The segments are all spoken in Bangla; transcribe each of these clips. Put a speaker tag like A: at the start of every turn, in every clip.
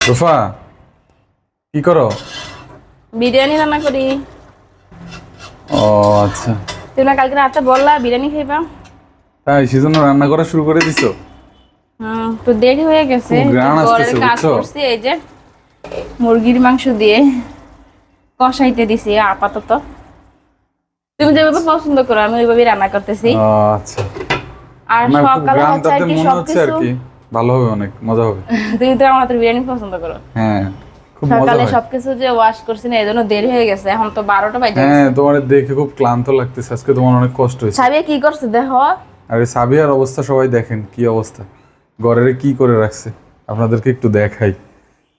A: রুফা, কি করো?
B: বিরিয়ানি রান্না করি।
A: ও আচ্ছা,
B: তুমি না কালকে রাতে বললা বিরিয়ানি খাইবা।
A: তাই সেজন্য রান্না করা শুরু করে দিছো?
B: তো দেরি হয়ে গেছে।
A: খুব ঘ্রাণ
B: ঘরের
A: আসতেছে,
B: কাজ
A: বুঝছো?
B: করছি, এই যে মুরগির মাংস দিয়ে কষাইতে দিছি আপাতত। তুমি যেভাবে পছন্দ করো আমি ওইভাবেই রান্না করতেছি।
A: ও আচ্ছা,
B: আর
A: না খুব
B: সকালে হচ্ছে আর
A: ঘ্রাণটাতে
B: কি
A: মনে হচ্ছে আর
B: সবকিছু।
A: কি ভালো হবে, অনেক মজা হবে।
B: তুমি তো আমার হাতের বিরিয়ানি পছন্দ করো।
A: হ্যাঁ, খুব মজা
B: সকালে
A: হয়।
B: সবকিছু যে ওয়াশ করছি না, এজন্য দেরি হয়ে গেছে। এখন তো 12টা বাজে
A: হ্যাঁ,
B: গেছে।
A: তোমার দেখে খুব ক্লান্ত লাগতেছে, আজকে তোমার অনেক কষ্ট হয়েছে।
B: সাবিয়া কি করছে দেখো।
A: আর এই সাবিয়ার অবস্থা সবাই দেখেন কি অবস্থা, ঘরের কি করে রাখছে আপনাদেরকে একটু দেখাই।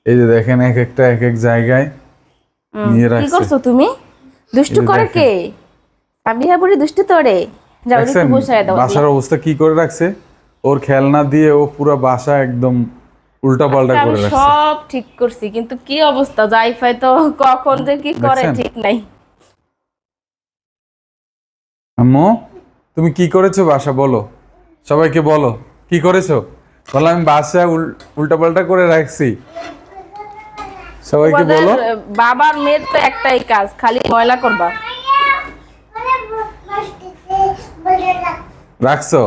A: এই যে দেখেন এক একটা এক এক জায়গায় নিয়ে
B: কি
A: রাখছে।
B: করছো তুমি? দুষ্টু
A: এই যে
B: করে
A: দেখেন।
B: কে? সাবিয়া বুড়ি দুষ্টু তোরে। যাও একটু
A: দেখছেন
B: বসায় দাও।
A: বাসার অবস্থা কি করে রাখছে, ওর খেলনা দিয়ে ও পুরো বাসা একদম উল্টা পাল্টা
B: আমি
A: করে রাখছে।
B: সব ঠিক করছি, কিন্তু কি অবস্থা, জাইফাই তো কখন যে কি করে
A: দেখছেন?
B: ঠিক নাই।
A: আম্মু, তুমি কি করেছো বাসা, বলো সবাইকে, বলো কি করেছো। বলো আমি বাসা উল্টা পাল্টা করে রাখছি, সবাইকে
B: তোমাদের
A: বলো।
B: বাবার মেয়ের তো একটাই কাজ, খালি ময়লা করবা।
A: রাখছো?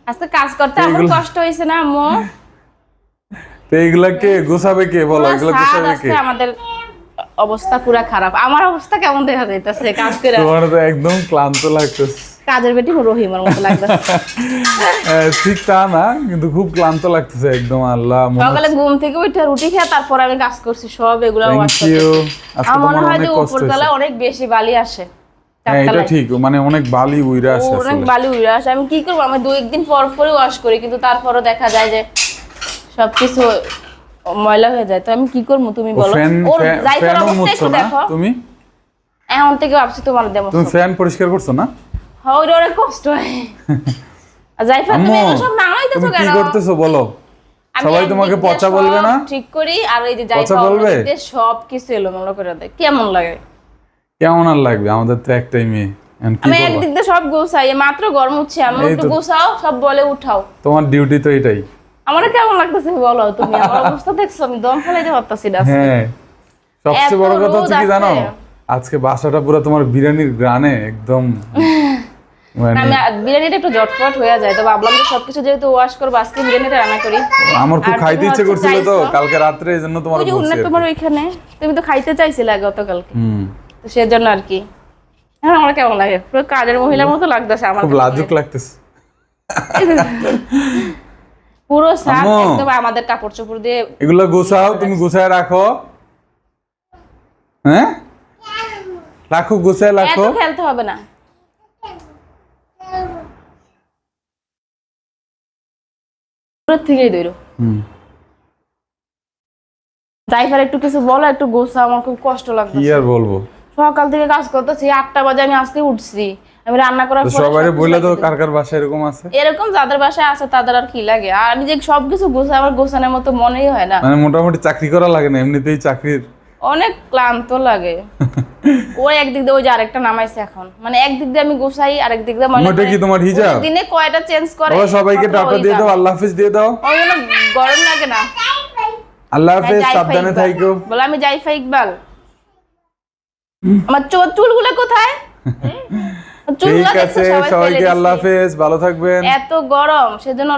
B: আজকে কাজ করতে আমার
A: এইগুলো-
B: কষ্ট হয়েছে না আম্মু?
A: তো এইগুলা কে গোছাবে, কে বলো,
B: পুরো
A: এগুলো
B: ছাদ
A: গোছাবে কে?
B: আজকে আমাদের অবস্থা পুরা খারাপ। আমার অবস্থা কেমন দেখা যাইতেছে কাজ করে?
A: তোমার তো একদম ক্লান্ত লাগতেছে।
B: কাজের বেটি রহিমার মতো লাগতেছে।
A: ঠিক তা না, কিন্তু খুব ক্লান্ত লাগতেছে একদম। আল্লাহ,
B: সকালে ঘুম থেকে উঠে রুটি খেয়ে তারপর আমি কাজ করছি সব এগুলো
A: থ্যাংক
B: ওয়াশ
A: ইউ।
B: করতেছি।
A: আজকে
B: আমার মনে
A: তোমার
B: হয় যে
A: অনেক কষ্ট
B: উপরতলা
A: হয়েছে।
B: অনেক বেশি বালি আসে।
A: হ্যাঁ, এটা
B: চারতলায়
A: ঠিক, মানে অনেক বালি উইরা আসে
B: অনেক
A: আসলে।
B: বালি উড়ে আসে। আমি কি করবো, আমি 2-1 দিন পর পরই ওয়াশ করি, কিন্তু তারপরও দেখা যায় যে সবকিছু ময়লা হয়ে যায়। তো আমি কি করবো তুমি বলো? ওর জাইফার
A: ফ্যানও
B: অবস্থা
A: মুছছো
B: একটু
A: না
B: দেখো।
A: তুমি?
B: এখন থেকে ভাবছি তোমার দেবো।
A: তুমি ফ্যান পরিষ্কার করছো না?
B: হ্যাঁ, ওইটা অনেক কষ্ট হয়। আর জাইফা তুমি
A: আম্মু,
B: এগুলো সব নামাইতেছো
A: তুমি কি
B: কেন?
A: করতেছো বলো?
B: আমি
A: সবাই
B: একদিক
A: তোমাকে
B: দিয়ে
A: পচা
B: সব
A: বলবে না?
B: ঠিক করি, আর এই যে
A: পচা
B: জাইফা
A: বলবে?
B: অন্যদিক দিয়ে সব কিছু এলোমেলো করে দেয়। কেমন লাগে?
A: কেমন আর লাগবে, আমাদের তো একটাই মেয়ে, এখন কি
B: আমি
A: করবা?
B: একদিক দিয়ে সব গোছাই, মাত্র গরম হচ্ছে আমি
A: এই
B: একটু
A: তো।
B: গোছাও, সব বলে উঠাও।
A: তোমার ডিউটি তো এটাই।
B: আমার কেমন লাগতেছে বলো তুমি? আমার অবস্থা দেখছো, আমি দম ফেলাইতে পারতাছি না আজকে।
A: হ্যাঁ, সবচেয়ে
B: এত
A: বড় কথা
B: রোদ
A: হচ্ছে কি
B: আছে।
A: জানো, আজকে বাসাটা পুরো তোমার বিরিয়ানির গ্রানে একদম মানে
B: আমি বিরিয়ানিটা একটু জটপট হয়ে যায়, তো ভাবলাম যে সবকিছু যেহেতু ওয়াশ করবো আজকে বিরিয়ানিটা রান্না করি।
A: আমার খুব
B: আর
A: খাইতে
B: তুমি
A: ইচ্ছে
B: হচ্ছে
A: করছিল তো
B: চাইছো।
A: কালকে রাত্রে, এই জন্য তোমার
B: ওই যে
A: বলছি
B: উন্নত
A: আর কি।
B: তোমার ওইখানে, তুমি তো খাইতে চাইছিলে গতকালকে,
A: হুম,
B: তো সেজন্য আর কি। হ্যাঁ, আমার কেমন লাগে, পুরো কাজের মহিলার মতো লাগতেছে আমার
A: খুব
B: কাছে।
A: লাজুক লাগতেছে।
B: পুরো সাত
A: আম্মু,
B: একদম আমাদের কাপড় চোপড় দিয়ে।
A: এগুলো গোছাও, তুমি গুছায় রাখো। হ্যাঁ, রাখো, গুছায়
B: এত
A: রাখো।
B: খেলতে হবে না। পুরো থেকেই দইরো।
A: হুম,
B: ড্রাইভার একটু কিছু বলো, একটু গোছা, আমার খুব কষ্ট
A: কি
B: লাগতেছে।
A: আর বলবো।
B: সকাল থেকে কাজ করতেছি, 8টা বাজে আমি আজকে উঠছি। আমি রান্না করার
A: তো
B: পরে
A: সবাই
B: সবকিছু
A: বললে তো
B: রেখে দিই।
A: কার কার বাসায় এরকম আছে,
B: এরকম যাদের বাসায় আছে তাদের আর কি লাগে, আর আমি যে সবকিছু গোছা, আমার গোছানোর মতো মনেই হয় না।
A: মানে মোটামুটি চাকরি করা লাগে না, এমনিতেই চাকরির।
B: অনেক ক্লান্ত লাগে। ওই একদিক দিয়ে ওই যে আরেকটা নামাইছে এখন, মানে একদিক দিয়ে আমি গোছাই, আরেক দিক দিয়ে মনে
A: ওটা কি তোমার হিজাব?
B: দিনে কয়টা চেঞ্জ করে।
A: বাবা, সবাইকে
B: কত
A: টাটা
B: ওই
A: দিয়ে দাও,
B: যাবে।
A: আল্লাহ হাফিজ দিয়ে দাও।
B: ওই জন্য গরম লাগে না।
A: আল্লাহ
B: হ্যাঁ,
A: হাফিজ,
B: জাইফা
A: সাবধানে
B: ইকবাল।
A: থাইকো।
B: বলে আমি জাইফা ইকবাল। আমার চুলগুলো কোথায়?
A: ঠিক
B: চুলগুলো দেখছো
A: আছে,
B: সবাই ফেলে
A: সবাইকে আল্লাহ
B: দিছি।
A: হাফিজ, ভালো থাকবেন।
B: এত গরম সেজন্য